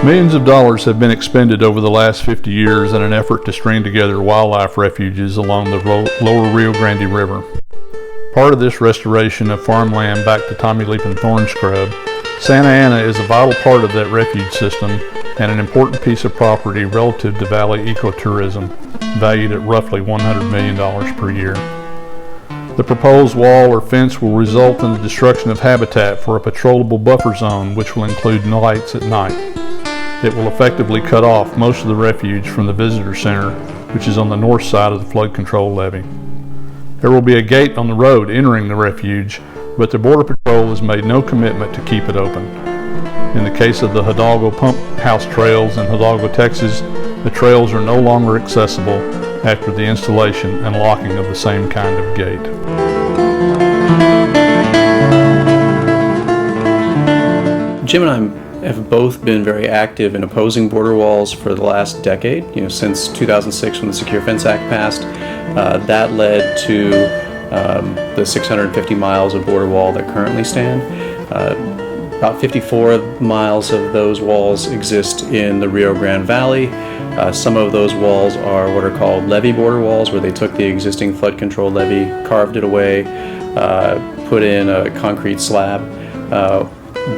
Millions of dollars have been expended over the last 50 years in an effort to string together wildlife refuges along the lower Rio Grande River. Part of this restoration of farmland back to Tommy Leaping Thorn Scrub, Santa Ana is a vital part of that refuge system and an important piece of property relative to valley ecotourism, valued at roughly $100 million per year. The proposed wall or fence will result in the destruction of habitat for a patrollable buffer zone, which will include lights at night. It will effectively cut off most of the refuge from the visitor center, which is on the north side of the flood control levee. There will be a gate on the road entering the refuge, but the Border Patrol has made no commitment to keep it open. In the case of the Hidalgo Pump House trails in Hidalgo, Texas, the trails are no longer accessible after the installation and locking of the same kind of gate. Jim and I have both been very active in opposing border walls for the last decade. Since 2006, when the Secure Fence Act passed, that led to the 650 miles of border wall that currently stand. About 54 miles of those walls exist in the Rio Grande Valley. Some of those walls are what are called levee border walls, where they took the existing flood control levee, carved it away, put in a concrete slab.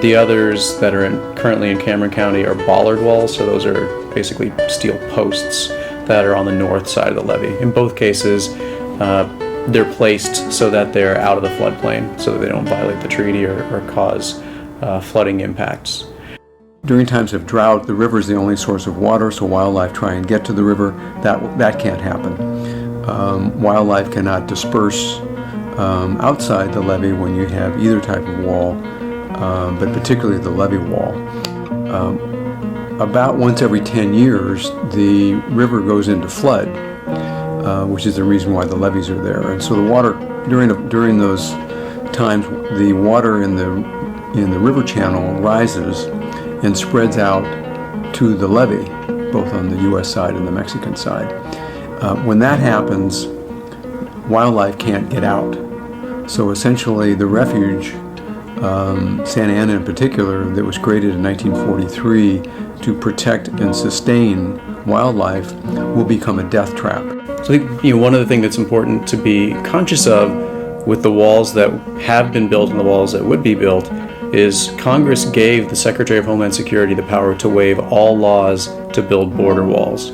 The others that are currently in Cameron County are bollard walls, so those are basically steel posts that are on the north side of the levee. In both cases, they're placed so that they're out of the floodplain, so that they don't violate the treaty or cause flooding impacts. During times of drought, the river is the only source of water, so wildlife try and get to the river. That can't happen. Wildlife cannot disperse outside the levee when you have either type of wall. But particularly the levee wall. About once every 10 years, the river goes into flood, which is the reason why the levees are there. And so the water, during those times, the water in the river channel rises and spreads out to the levee, both on the U.S. side and the Mexican side. When that happens, wildlife can't get out. So essentially the refuge, Santa Ana in particular, that was created in 1943 to protect and sustain wildlife, will become a death trap. So I think one of the things that's important to be conscious of with the walls that have been built and the walls that would be built is Congress gave the Secretary of Homeland Security the power to waive all laws to build border walls.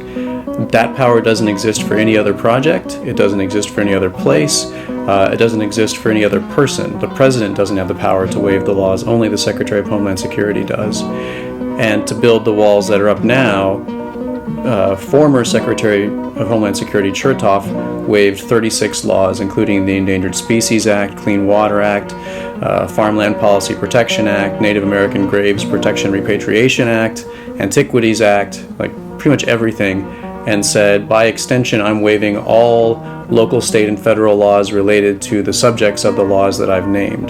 That power doesn't exist for any other project. It doesn't exist for any other place. It doesn't exist for any other person. The president doesn't have the power to waive the laws. Only the Secretary of Homeland Security does. And to build the walls that are up now, former Secretary of Homeland Security Chertoff waived 36 laws, including the Endangered Species Act, Clean Water Act, Farmland Policy Protection Act, Native American Graves Protection Repatriation Act, Antiquities Act, like pretty much everything, and said, by extension, I'm waiving all local, state, and federal laws related to the subjects of the laws that I've named.